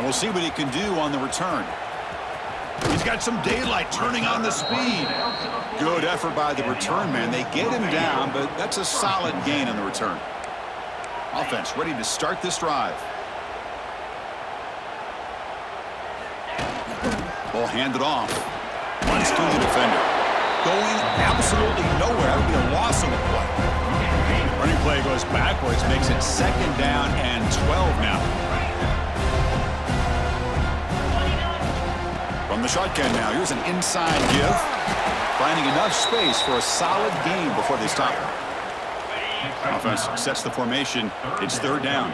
we'll see what he can do on the return. He's got some daylight turning on the speed. Good effort by the return man. They get him down, but that's a solid gain on the return. Offense ready to start this drive. Ball handed off. Runs through the defender. Going absolutely nowhere. That would be a loss on the play. Running play goes backwards, makes it 2nd down and 12 now. From the shotgun now, here's an inside give. Finding enough space for a solid gain before they stop it. Offense sets the formation. It's 3rd down.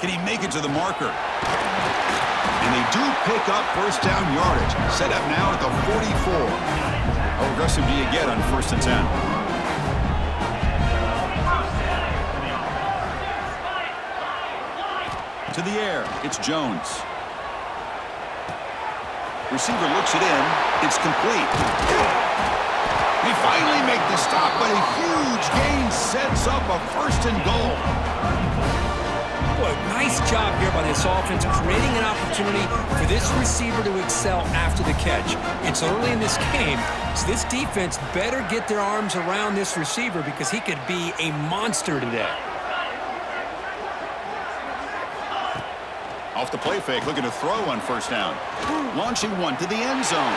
Can he make it to the marker? And they do pick up 1st down yardage. Set up now at the 44. How aggressive do you get on 1st and 10? To the air, it's Jones. Receiver looks it in. It's complete. They finally make the stop, but a huge gain sets up a 1st and goal. Boy, nice job here by this offense, creating an opportunity for this receiver to excel after the catch. It's early in this game, so this defense better get their arms around this receiver because he could be a monster today. Off the play fake, looking to throw on 1st down. Launching one to the end zone.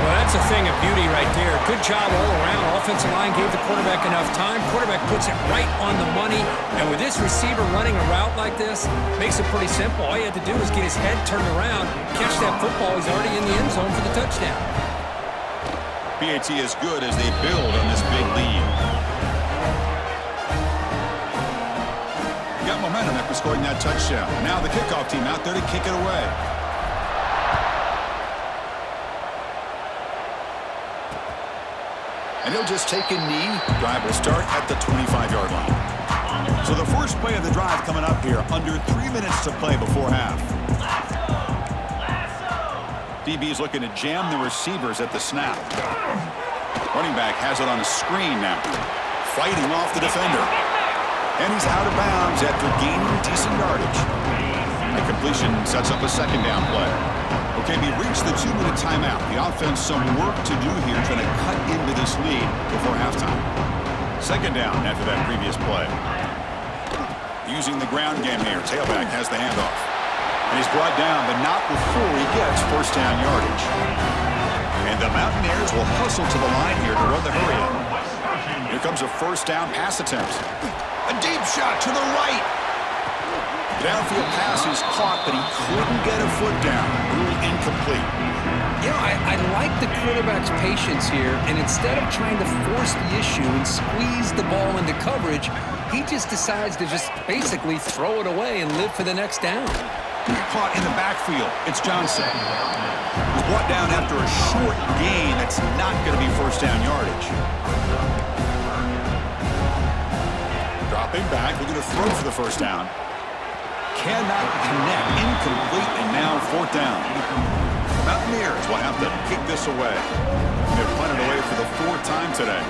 Well, that's a thing of beauty right there. Good job all around. Offensive line gave the quarterback enough time. Quarterback puts it right on the money. And with this receiver running a route like this, makes it pretty simple. All you have to do is get his head turned around, catch that football. He's already in the end zone for the touchdown. PAT is good as they build on this big lead. Got momentum after scoring that touchdown. Now the kickoff team out there to kick it away. And he'll just take a knee. Drive will start at the 25-yard line. So the first play of the drive coming up here. Under 3 minutes to play before half. DB is looking to jam the receivers at the snap. Running back has it on a screen now. Fighting off the defender. And he's out of bounds after gaining decent yardage. The completion sets up a 2nd down play. Okay, we reached the 2-minute timeout. The offense some work to do here trying to cut into this lead before halftime. 2nd down after that previous play. Using the ground game here. Tailback has the handoff. And he's brought down, but not before he gets 1st down yardage. And the Mountaineers will hustle to the line here to run the hurry up. Here comes a 1st down pass attempt. A deep shot to the right. Downfield pass is caught, but he couldn't get a foot down. Ruled incomplete. You know, I like the quarterback's patience here, and instead of trying to force the issue and squeeze the ball into coverage, he just decides to just basically throw it away and live for the next down. Caught in the backfield. It's Johnson. He's brought down after a short gain that's not going to be 1st down yardage. Dropping back, looking to throw for the 1st down. Cannot connect, incomplete, and now 4th down. Mountaineers will have to kick this away. They've punted away for the 4th time today.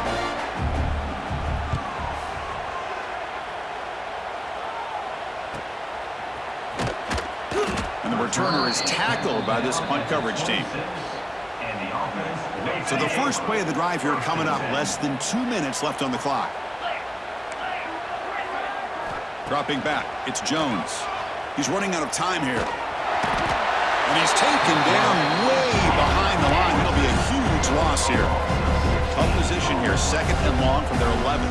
And the returner is tackled by this punt coverage team. So the first play of the drive here coming up, less than 2 minutes left on the clock. Dropping back, it's Jones. He's running out of time here. And he's taken down way behind the line. It'll be a huge loss here. Tough position here, 2nd and long from their 11.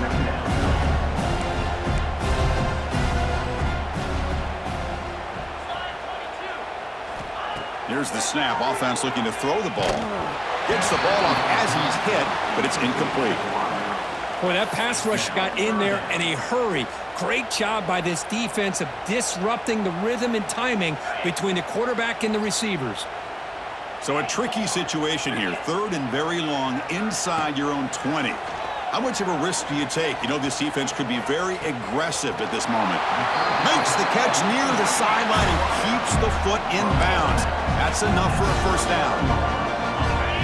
Here's the snap. Offense looking to throw the ball. Gets the ball off as he's hit, but it's incomplete. Boy, that pass rush got in there in a hurry. Great job by this defense of disrupting the rhythm and timing between the quarterback and the receivers. So a tricky situation here. 3rd and very long inside your own 20. How much of a risk do you take? You know this defense could be very aggressive at this moment. Makes the catch near the sideline and keeps the foot in bounds. That's enough for a 1st down.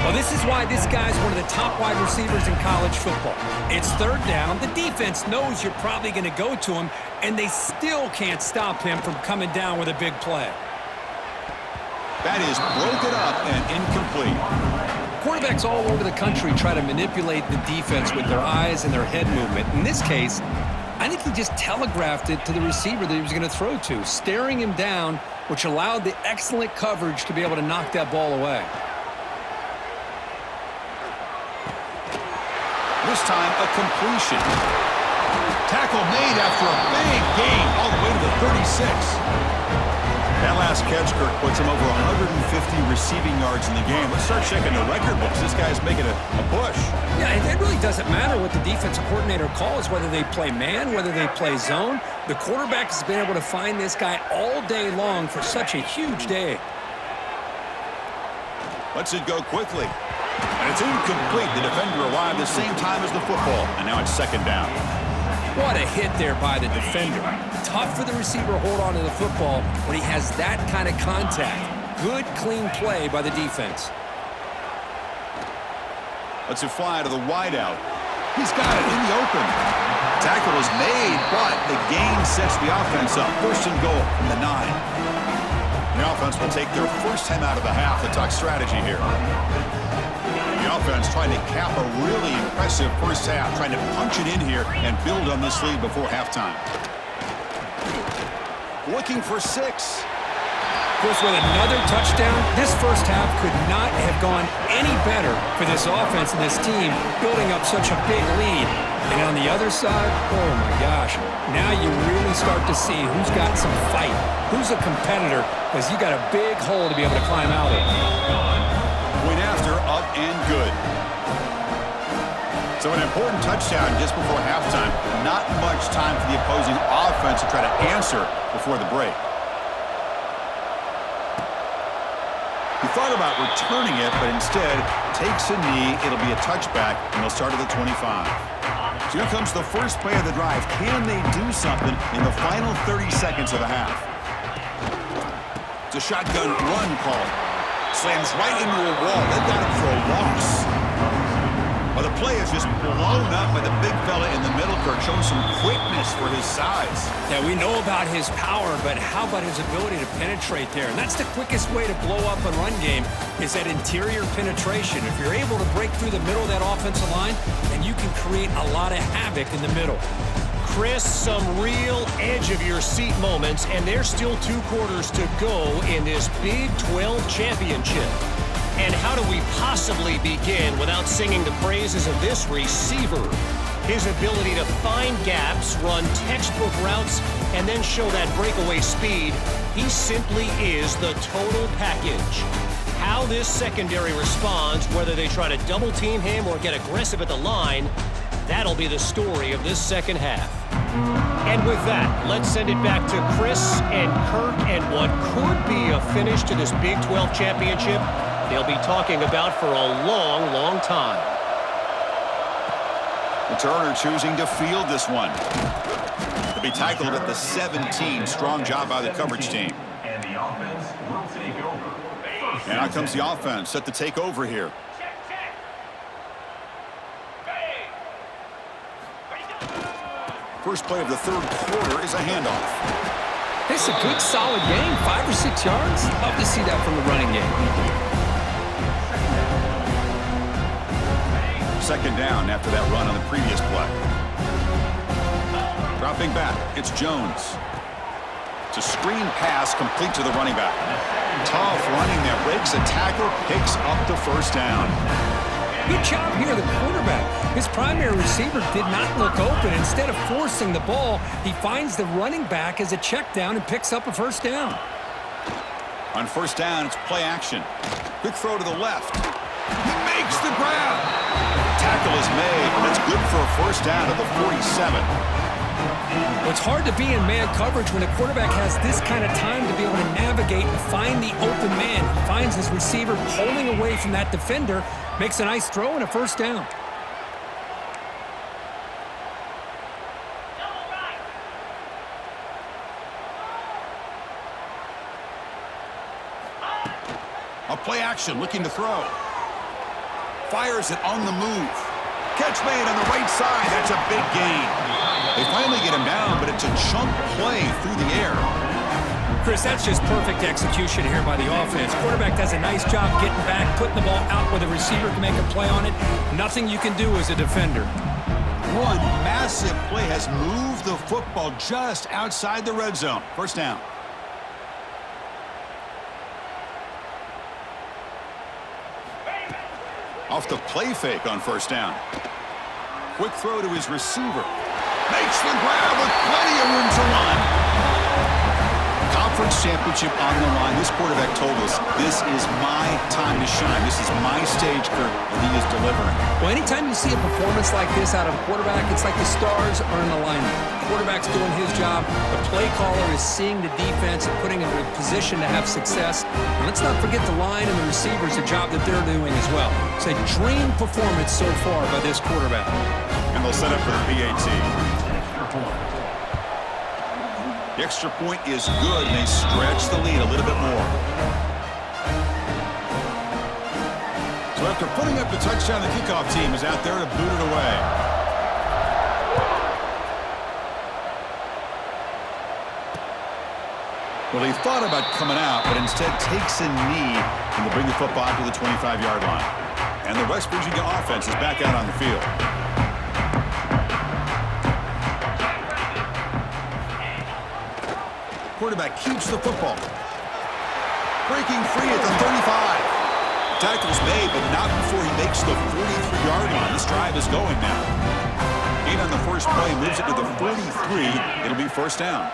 Well, this is why this guy's one of the top wide receivers in college football. It's third down. The defense knows you're probably going to go to him, and they still can't stop him from coming down with a big play. That is broken up and incomplete. Quarterbacks all over the country try to manipulate the defense with their eyes and their head movement. In this case, I think he just telegraphed it to the receiver that he was going to throw to, staring him down, which allowed the excellent coverage to be able to knock that ball away. This time, a completion. Tackle made after a big gain all the way to the 36. That last catch, Kirk, puts him over 150 receiving yards in the game. Let's start checking the record books. This guy's making a push. Yeah, it really doesn't matter what the defensive coordinator calls, whether they play man, whether they play zone. The quarterback has been able to find this guy all day long for such a huge day. Lets it go quickly. And it's incomplete. The defender arrived the same time as the football. And now it's second down. What a hit there by the defender. Tough for the receiver to hold on to the football when he has that kind of contact. Good, clean play by the defense. Lets it fly to the wideout. He's got it in the open. Tackle is made, but the gain sets the offense up. First and goal from the 9. The offense will take their first time out of the half. The talk strategy here. The offense trying to cap a really impressive first half, trying to punch it in here and build on this lead before halftime. Looking for 6. Of course, with another touchdown, this first half could not have gone any better for this offense and this team, building up such a big lead. And on the other side, oh my gosh, now you really start to see who's got some fight, who's a competitor, because you got a big hole to be able to climb out of. Point after, up and good. So an important touchdown just before halftime. Not much time for the opposing offense to try to answer before the break. He thought about returning it, but instead takes a knee. It'll be a touchback, and they'll start at the 25. So here comes the first play of the drive. Can they do something in the final 30 seconds of the half? It's a shotgun run call. Slams right into a wall. They've got him for a loss. Well, the play is just blown up by the big fella in the middle, Kirk, showing some quickness for his size. Yeah, we know about his power, but how about his ability to penetrate there? And that's the quickest way to blow up a run game is that interior penetration. If you're able to break through the middle of that offensive line, then you can create a lot of havoc in the middle. Chris, some real edge-of-your-seat moments, and there's still 2 quarters to go in this Big 12 championship. And how do we possibly begin without singing the praises of this receiver? His ability to find gaps, run textbook routes, and then show that breakaway speed. He simply is the total package. How this secondary responds, whether they try to double-team him or get aggressive at the line, that'll be the story of this second half. And with that, let's send it back to Chris and Kirk and what could be a finish to this Big 12 championship they'll be talking about for a long, long time. Turner choosing to field this one. To be tackled at the 17. Strong job by the coverage team. And the offense will take over. And out comes the offense set to take over here. First play of the third quarter is a handoff. It's a good, solid game, 5 or 6 yards. Love to see that from the running game. Second down after that run on the previous play. Dropping back, it's Jones. It's a screen pass complete to the running back. Tough running there, breaks a tackle, picks up the first down. Good job here, the quarterback. His primary receiver did not look open. Instead of forcing the ball, he finds the running back as a check down and picks up a first down. On first down, it's play action. Quick throw to the left. He makes the grab. Tackle is made, but that's good for a first down at the 47. Well, it's hard to be in man coverage when the quarterback has this kind of time to be able to navigate and find the open man. He finds his receiver pulling away from that defender, makes a nice throw and a first down. A play action, looking to throw. Fires it on the move. Catch made on the right side. That's a big gain. They finally get him down, but it's a chunk play through the air. Chris, that's just perfect execution here by the offense. Quarterback does a nice job getting back, putting the ball out where the receiver can make a play on it. Nothing you can do as a defender. One massive play has moved the football just outside the red zone. First down. Off the play fake on first down. Quick throw to his receiver. Makes the grab with plenty of room to run. Conference championship on the line. This quarterback told us, this is my time to shine. This is my stage, Kurt, and he is delivering. Well, anytime you see a performance like this out of a quarterback, it's like the stars are in alignment. The quarterback's doing his job. The play caller is seeing the defense and putting him in a position to have success. And let's not forget the line and the receivers, the job that they're doing as well. It's a dream performance so far by this quarterback. And they'll set up for the PAT. The extra point is good, and they stretch the lead a little bit more. So after putting up the touchdown, the kickoff team is out there to boot it away. Well, he thought about coming out, but instead takes a knee and will bring the football to the 25-yard line. And the West Virginia offense is back out on the field. Quarterback keeps the football. Breaking free at the 35. Tackle's made, but not before he makes the 43-yard line. This drive is going now. Gain on the first play moves it to the 43. It'll be first down.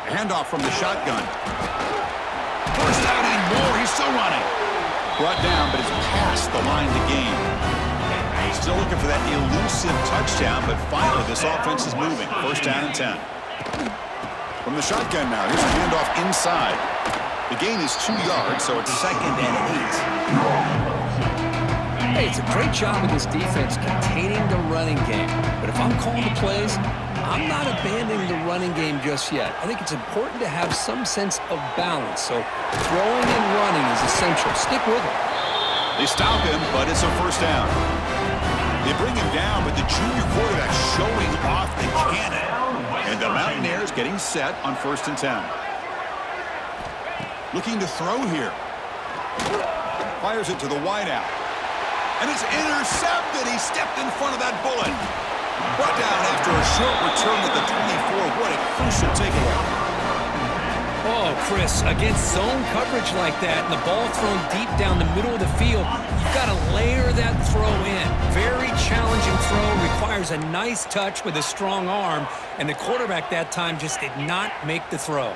A handoff from the shotgun. First down and more. He's still running. Brought down, but it's past the line to gain. Still looking for that elusive touchdown, but finally this offense is moving. First down and 10. From the shotgun now, here's a handoff inside. The gain is 2 yards, so it's second and 8. Hey, it's a great job of this defense containing the running game. But if I'm calling the plays, I'm not abandoning the running game just yet. I think it's important to have some sense of balance. So throwing and running is essential. Stick with it. They stop him, but it's a first down. They bring him down, but the junior quarterback showing off the cannon. And the Mountaineers getting set on first and 10. Looking to throw here. Fires it to the wideout. And it's intercepted. He stepped in front of that bullet. Brought down after a short return at the 24. What a crucial takeaway. Oh, Chris, against zone coverage like that and the ball thrown deep down the middle of the field, you've got to layer that throw in. Very challenging throw, requires a nice touch with a strong arm, and the quarterback that time just did not make the throw.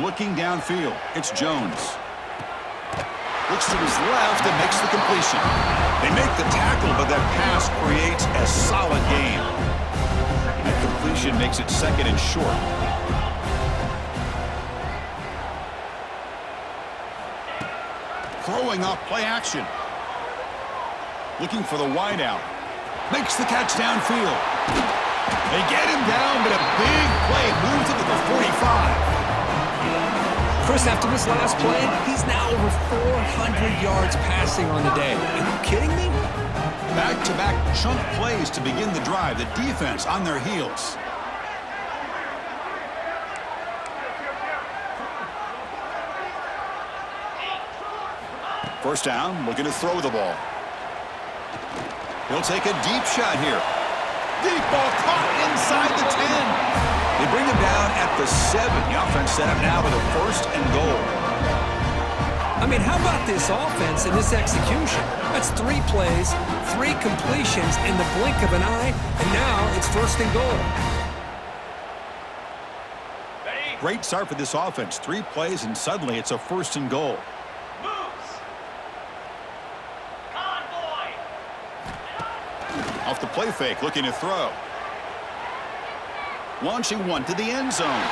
Looking downfield, it's Jones. Looks to his left and makes the completion. They make the tackle, but that pass creates a solid gain. That completion makes it second and short. Throwing off play action. Looking for the wideout. Makes the catch downfield. They get him down, but a big play moves it to the 45. Chris, after this last play, he's now over 400 yards passing on the day. Are you kidding me? Back-to-back chunk plays to begin the drive. The defense on their heels. First down, looking to throw the ball. He'll take a deep shot here. Deep ball caught inside the 10. They bring him down at the 7. The offense set up now with a first and goal. I mean, how about this offense and this execution? That's 3 plays, 3 completions in the blink of an eye, and now it's first and goal. Great start for this offense. 3 plays, and suddenly it's a first and goal. Off the play fake, looking to throw. Launching one to the end zone.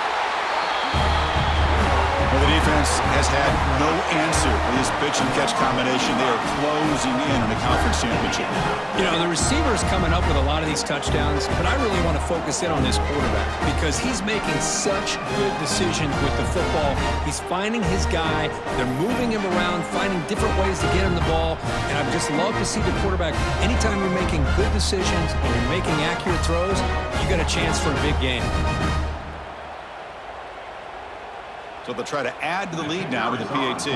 Well, the defense has had no answer for this pitch-and-catch combination. They are closing in on the conference championship. You know, the receiver's coming up with a lot of these touchdowns, but I really want to focus in on this quarterback because he's making such good decisions with the football. He's finding his guy. They're moving him around, finding different ways to get him the ball, and I just love to see the quarterback. Anytime you're making good decisions and you're making accurate throws, you got a chance for a big game. So they'll try to add to the lead now with the PAT.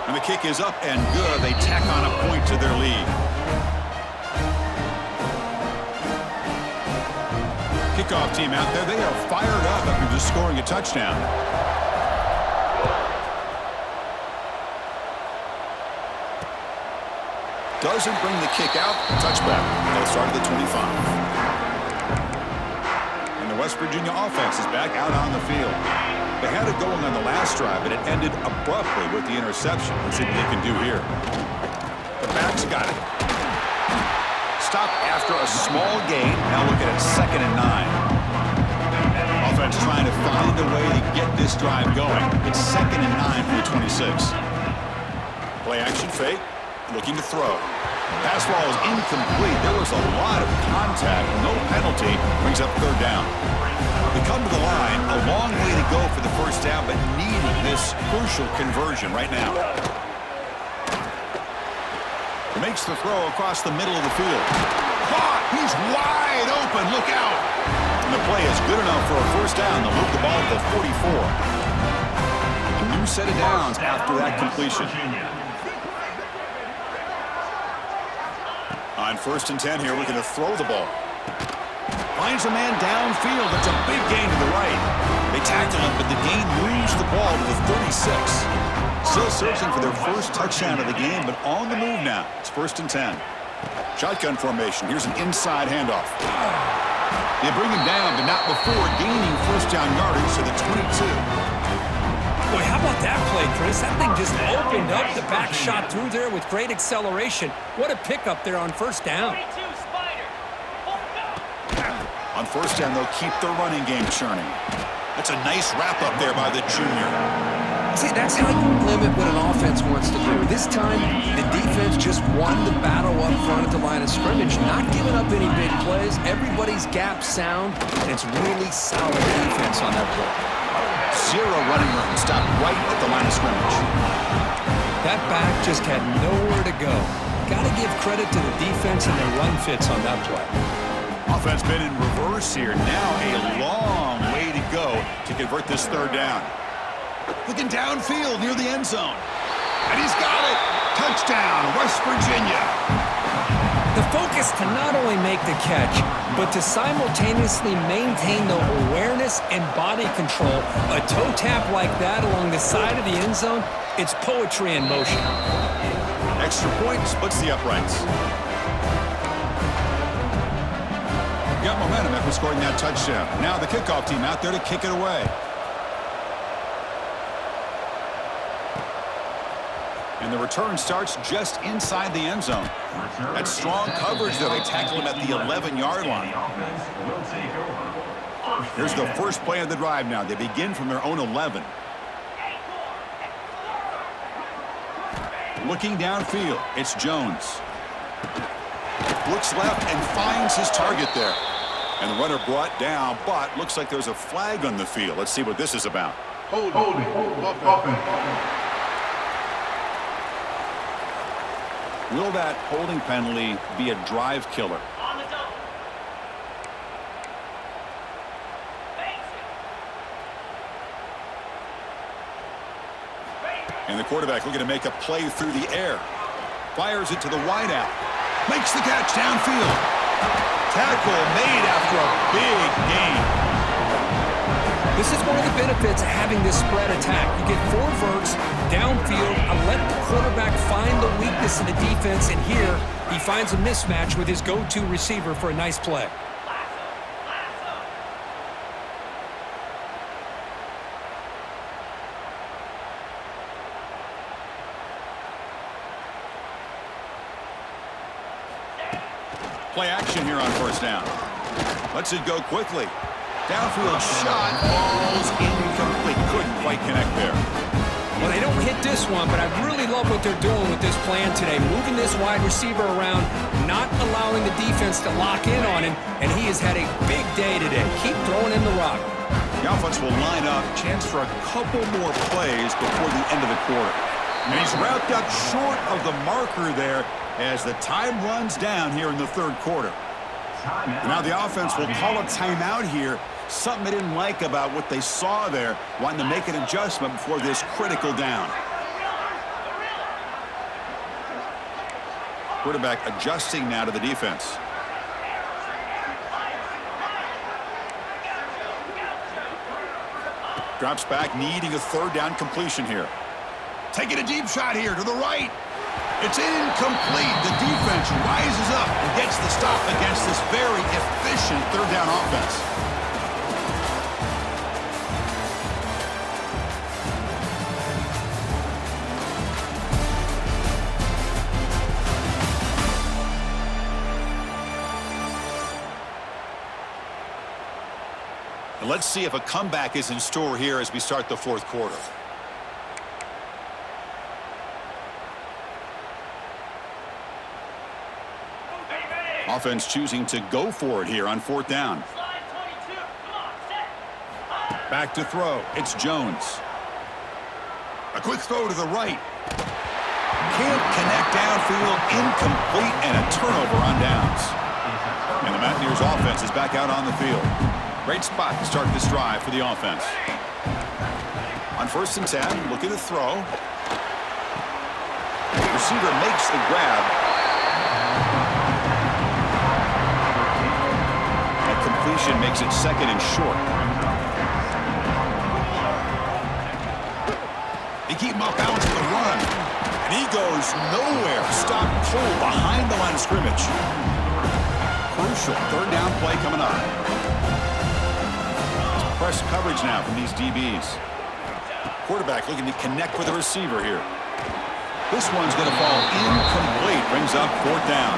And the kick is up and good. They tack on a point to their lead. Kickoff team out there. They are fired up after just scoring a touchdown. Doesn't bring the kick out. Touchback. They'll start at the 25. West Virginia offense is back out on the field. They had it going on the last drive, but it ended abruptly with the interception. Let's see what they can do here. The back's got it. Stop after a small gain. Now look at it, 2nd and 9. Offense trying to find a way to get this drive going. It's 2nd and 9 for the 26. Play action fake. Looking to throw. Pass ball is incomplete. There was a lot of contact. No penalty. Brings up 3rd down. They come to the line. A long way to go for the first down, but needing this crucial conversion right now. Makes the throw across the middle of the field. Caught! He's wide open. Look out! And the play is good enough for a first down. They'll move the ball to the 44. A new set of downs after that completion. On 1st and 10 here, we're going to throw the ball. Finds a man downfield. It's a big gain to the right. They tackle him, but the gain moves the ball to the 36. Still searching for their first touchdown of the game, but on the move now. It's 1st and 10. Shotgun formation. Here's an inside handoff. They bring him down, but not before gaining first down yardage to the 22. Boy, how about that play, Chris? That thing just opened up. The back shot through there with great acceleration. What a pickup there on first down. On first down, they'll keep the running game churning. That's a nice wrap-up there by the junior. See, that's how you limit what an offense wants to do. This time, the defense just won the battle up front at the line of scrimmage, not giving up any big plays. Everybody's gap sound, and it's really solid defense on that play. 0 running room. Stopped right at the line of scrimmage. That back just had nowhere to go. Got to give credit to the defense and their run fits on that play. Offense been in reverse here. Now a long way to go to convert this 3rd down. Looking downfield near the end zone. And he's got it. Touchdown, West Virginia. The focus to not only make the catch, but to simultaneously maintain the awareness and body control. A toe tap like that along the side of the end zone, it's poetry in motion. Extra point splits the uprights. Got momentum after scoring that touchdown. Now the kickoff team out there to kick it away. And the return starts just inside the end zone. That's strong coverage, though. They tackle him at the 11-yard line. Here's the first play of the drive now. They begin from their own 11. Looking downfield, it's Jones. Looks left and finds his target there. And the runner brought down, but looks like there's a flag on the field. Let's see what this is about. Holding. Offense. Will that holding penalty be a drive killer? And the quarterback looking to make a play through the air. Fires it to the wideout. Makes the catch downfield. Tackle made after a big gain. This is one of the benefits of having this spread attack. You get 4 verts downfield and let the quarterback find the weakness in the defense, and here he finds a mismatch with his go-to receiver for a nice play. Play action here on first down. Lets it go quickly. Downfield shot falls incomplete. Couldn't quite connect there. Well, they don't hit this one, but I really love what they're doing with this plan today. Moving this wide receiver around, not allowing the defense to lock in on him, and he has had a big day today. Keep throwing in the rock. The offense will line up. Chance for a couple more plays before the end of the quarter. And he's wrapped up short of the marker there as the time runs down here in the third quarter. Now the offense will call a timeout here. Something they didn't like about what they saw there, wanting to make an adjustment before this critical down. Quarterback adjusting now to the defense. Drops back, needing a third down completion here. Taking a deep shot here to the right. It's incomplete. The defense rises up and gets the stop against this very efficient third down offense. And let's see if a comeback is in store here as we start the fourth quarter. Offense choosing to go for it here on fourth down. Back to throw. It's Jones. A quick throw to the right. Can't connect downfield. Incomplete and a turnover on downs. And the Mountaineers offense is back out on the field. Great spot to start this drive for the offense. On 1st and 10, looking to throw. Receiver makes the grab. That completion makes it 2nd and short. They keep him off balance with the run. And he goes nowhere. Stopped cold behind the line of scrimmage. Crucial third down play coming up. Press coverage now from these DBs. Quarterback looking to connect with the receiver here. This one's going to fall incomplete. Brings up 4th down.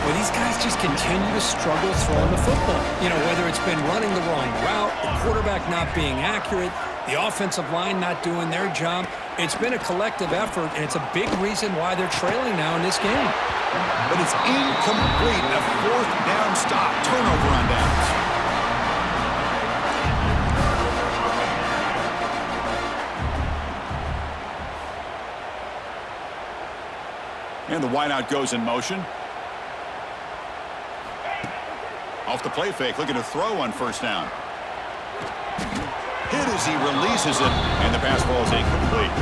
Well, these guys just continue to struggle throwing the football. You know, whether it's been running the wrong route, the quarterback not being accurate, the offensive line not doing their job. It's been a collective effort, and it's a big reason why they're trailing now in this game. But it's incomplete. A 4th down stop. Turnover on downs. And the wideout goes in motion. Off the play fake, looking to throw on 1st down. Hit as he releases it, and the pass ball is incomplete.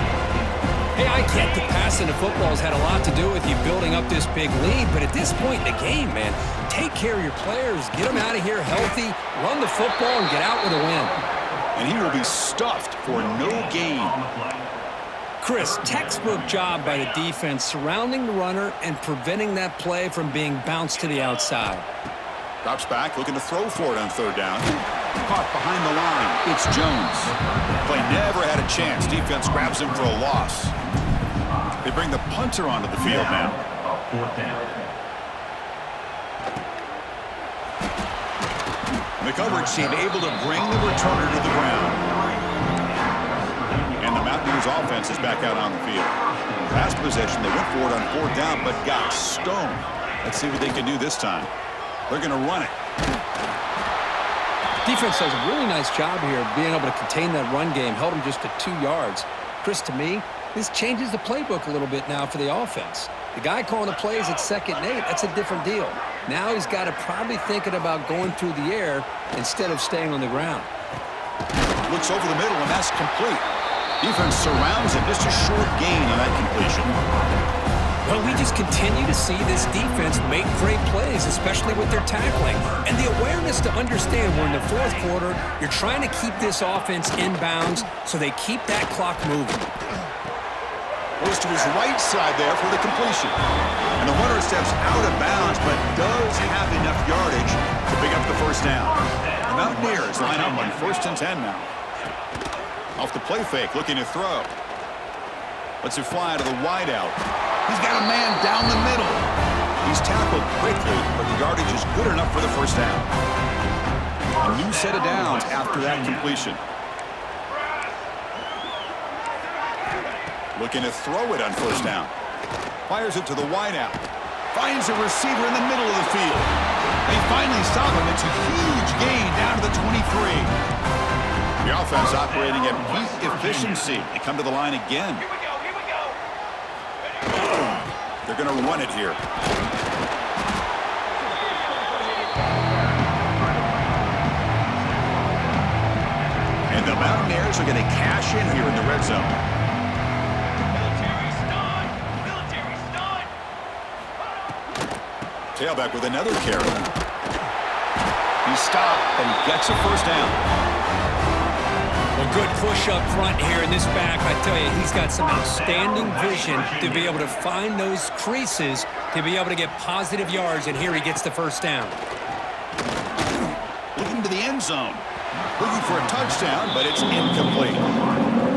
Hey, I get the passing the football has had a lot to do with you building up this big lead, but at this point in the game, man, take care of your players, get them out of here healthy, run the football, and get out with a win. And he will be stuffed for no gain. Chris, textbook job by the defense surrounding the runner and preventing that play from being bounced to the outside. Drops back, looking to throw for it on 3rd down. Caught behind the line. It's Jones. Play never had a chance. Defense grabs him for a loss. They bring the punter onto the field now. 4th down. The coverage team able to bring the returner to the ground. And the Mountaineers offense is back out on the field. Pass possession, they went for it on 4th down, but got stoned. Let's see what they can do this time. They're going to run it. Defense does a really nice job here of being able to contain that run game, held them just to 2 yards. Chris, to me, this changes the playbook a little bit now for the offense. The guy calling the plays at 2nd and 8, that's a different deal. Now he's got to probably thinking about going through the air instead of staying on the ground. Looks over the middle, and that's complete. Defense surrounds him. Just a short gain on that completion. Well, we just continue to see this defense make great plays, especially with their tackling. And the awareness to understand we're in the 4th quarter, you're trying to keep this offense in bounds so they keep that clock moving. Goes to his right side there for the completion. And the runner steps out of bounds, but does have enough yardage to pick up the 1st down. The Mountaineers line up on 1st and 10 now. Off the play fake, looking to throw. Lets it fly to the wideout. He's got a man down the middle. He's tackled quickly, but the yardage is good enough for the 1st down. A new set of downs after that completion. Looking to throw it on first down. Fires it to the wideout. Finds a receiver in the middle of the field. They finally stop him. It's a huge gain down to the 23. The offense operating at peak efficiency. They come to the line again. Here we go. They're going to run it here. And the Mountaineers are going to cash in here in the red zone. Tailback with another carry. He stopped and gets a first down. A good push up front here in this back. I tell you, he's got some outstanding vision to be able to find those creases, to be able to get positive yards, and here he gets the first down. Looking to the end zone. Looking for a touchdown, but it's incomplete.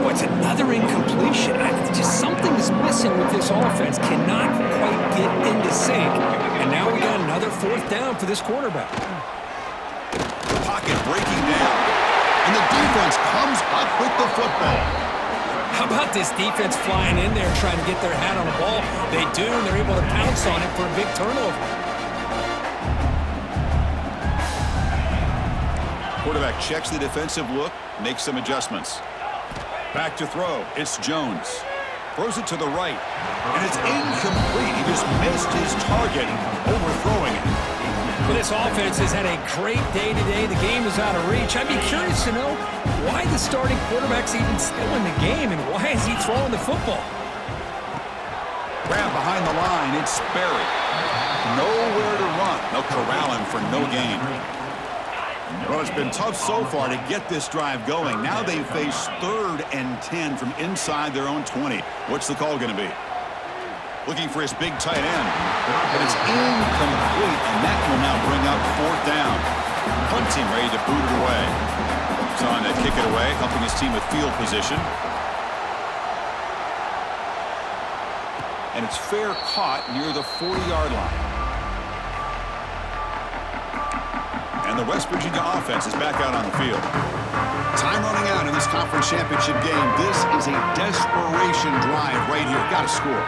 Oh, it's another incompletion. Just something is missing with this offense. Cannot quite get into sync. And now we got another fourth down for this quarterback. Pocket breaking down. And the defense comes up with the football. How about this defense flying in there trying to get their hat on the ball? They do, and they're able to pounce on it for a big turnover. Quarterback checks the defensive look, makes some adjustments. Back to throw. It's Jones. Throws it to the right. And it's incomplete. He just missed his target, overthrowing it. Well, this offense has had a great day today. The game is out of reach. I'd be curious to know why the starting quarterback's even still in the game, and why is he throwing the football? Grab behind the line. It's Sperry. Nowhere to run. They'll corral him for no gain. Well, it's been tough so far to get this drive going. Now they face 3rd and 10 from inside their own 20. What's the call going to be? Looking for his big tight end. But it's incomplete, and that will now bring up 4th down. Punt team ready to boot it away. Trying to kick it away, helping his team with field position. And it's fair caught near the 40-yard line. And the West Virginia offense is back out on the field. Time running out in this conference championship game. This is a desperation drive right here. Got to score.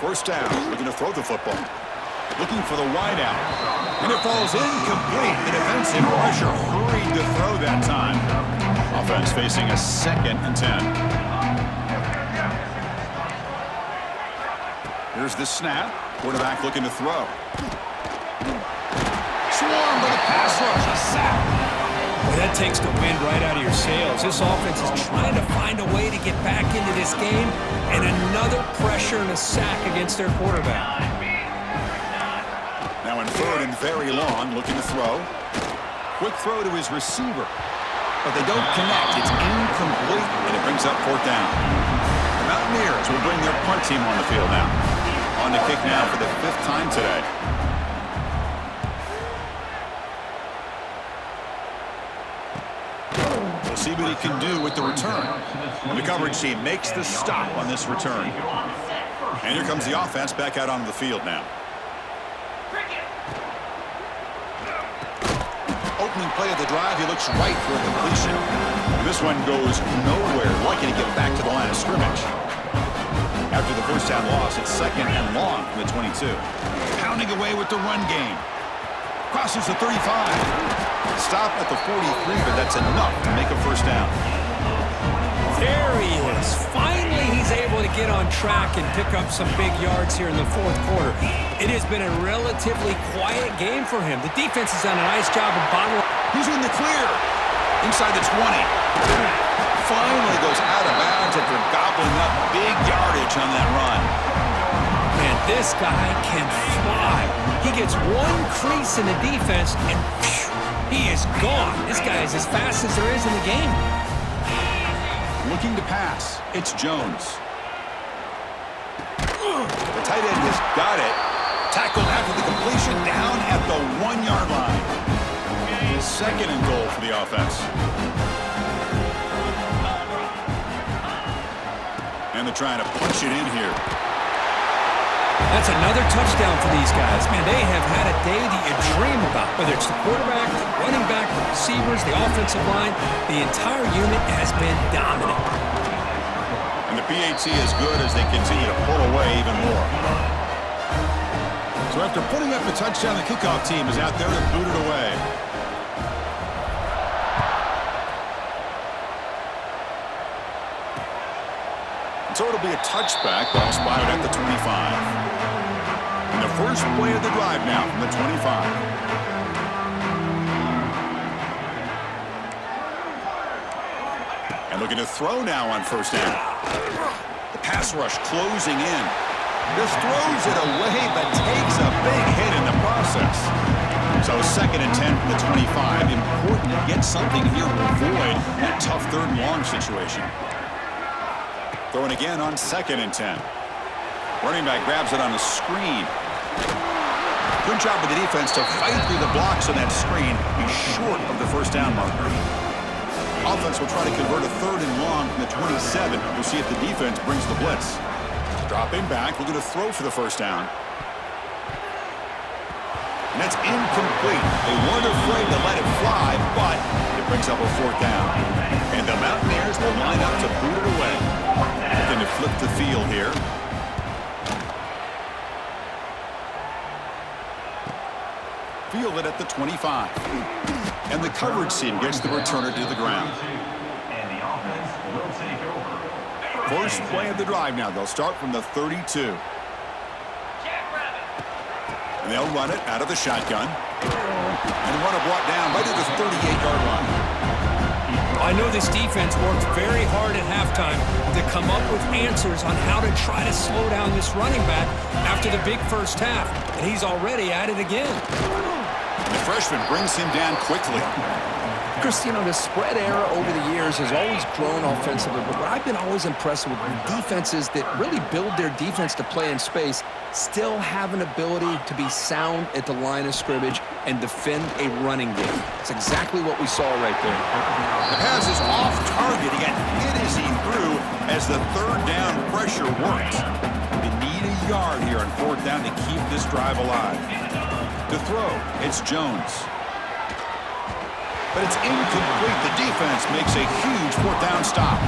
First down, looking to throw the football. Looking for the wideout. And it falls incomplete. The defensive rusher hurried to throw that time. Offense facing a 2nd and 10. Here's the snap. Quarterback looking to throw. Swarmed by the pass rush. A sack. Well, that takes the wind right out of your sails. This offense is trying to find a way to get back into this game, and another pressure and a sack against their quarterback. Now in 3rd and very long, looking to throw. Quick throw to his receiver. But they don't connect. It's incomplete, and it brings up 4th down. The Mountaineers will bring their punt team on the field now. On the kick now for the 5th time today. See what he can do with the return. And the coverage team makes the stop on this return. And here comes the offense back out onto the field now. Opening play of the drive, he looks right for a completion. And this one goes nowhere, lucky to get back to the line of scrimmage. After the first down loss, it's 2nd and long from the 22. Pounding away with the run game. Crosses the 35. Stop at the 43, but that's enough to make a first down. There he is. Finally, he's able to get on track and pick up some big yards here in the 4th quarter. It has been a relatively quiet game for him. The defense has done a nice job of bottling. He's in the clear. Inside the 20. Finally goes out of bounds after gobbling up big yardage on that run. Man, this guy can fly. He gets one crease in the defense, and phew, he is gone. This guy is as fast as there is in the game. Looking to pass. It's Jones. The tight end has got it. Tackled after the completion down at the 1-yard line. 2nd and goal for the offense. And they're trying to punch it in here. That's another touchdown for these guys. Man, they have had a day that you dream about. Whether it's the quarterback, the running back, the receivers, the offensive line, the entire unit has been dominant. And the PAT is good as they continue to pull away even more. So after putting up the touchdown, the kickoff team is out there to boot it away. So it'll be a touchback, ball spotted at the 25. And the first play of the drive now from the 25. And looking to throw now on first down. The pass rush closing in. Just throws it away, but takes a big hit in the process. So 2nd and 10 from the 25. Important to get something here to avoid that tough 3rd and long situation. Throwing again on 2nd and 10. Running back grabs it on a screen. Good job of the defense to fight through the blocks on that screen. He's short of the first down marker. Offense will try to convert a 3rd and long from the 27. We'll see if the defense brings the blitz. Dropping back, looking to throw for the first down. And that's incomplete. They weren't afraid to let it fly, but it brings up a 4th down. And the Mountaineers will line up to boot it away. Looking to flip the field here. Field it at the 25. And the coverage team gets the returner to the ground. And the offense will take over. First play of the drive now. They'll start from the 32. And they'll run it out of the shotgun. And run it brought down right at the 38-yard line. I know this defense worked very hard at halftime to come up with answers on how to try to slow down this running back after the big first half. And he's already at it again. The freshman brings him down quickly. Chris, you know, the spread era over the years has always grown offensively, but what I've been always impressed with defenses that really build their defense to play in space still have an ability to be sound at the line of scrimmage and defend a running game. It's exactly what we saw right there. The pass is off target. He got hit as he threw as the 3rd down pressure worked. They need a yard here on 4th down to keep this drive alive. To throw, it's Jones. But it's incomplete. The defense makes a huge 4th down stop.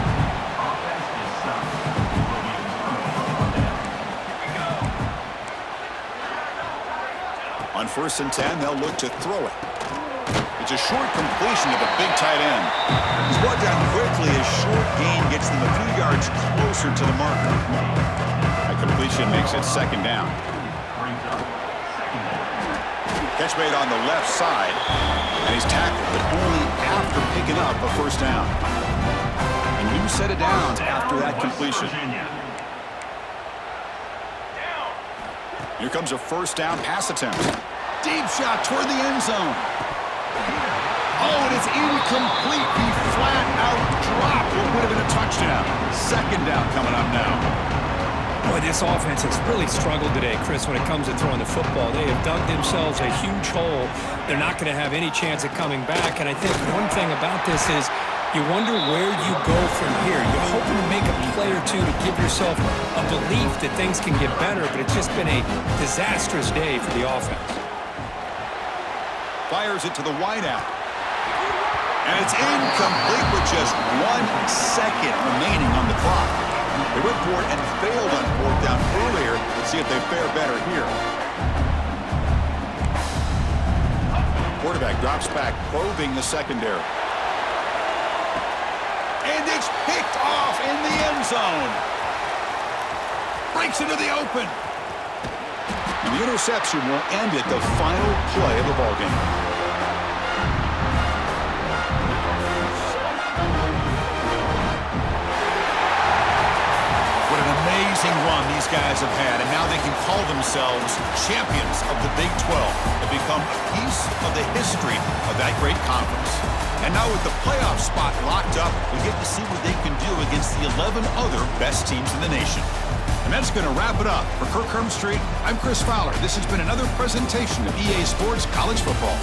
On 1st and 10, they'll look to throw it. It's a short completion to the big tight end. He's brought down quickly as short gain gets them a few yards closer to the marker. That completion makes it 2nd down. Catch made on the left side, and he's tackled, but only after picking up a first down. A new set of downs after that completion. Here comes a first down pass attempt. Deep shot toward the end zone. Oh, and it's incomplete. He flat out dropped what would have been a touchdown. 2nd down coming up now. Boy, this offense has really struggled today, Chris, when it comes to throwing the football. They have dug themselves a huge hole. They're not going to have any chance of coming back. And I think one thing about this is you wonder where you go from here. You're hoping to make a play or two to give yourself a belief that things can get better, but it's just been a disastrous day for the offense. Fires it to the wideout. And it's incomplete with just 1 second remaining on the clock. They went for it and failed on 4th down earlier. Let's see if they fare better here. Quarterback drops back, probing the secondary. And it's picked off in the end zone. Breaks into the open. And the interception will end it, the final play of the ballgame. Amazing run these guys have had, and now they can call themselves champions of the Big 12 and become a piece of the history of that great conference. And now with the playoff spot locked up, we get to see what they can do against the 11 other best teams in the nation. And that's going to wrap it up. For Kirk Street, I'm Chris Fowler. This has been another presentation of EA Sports College Football.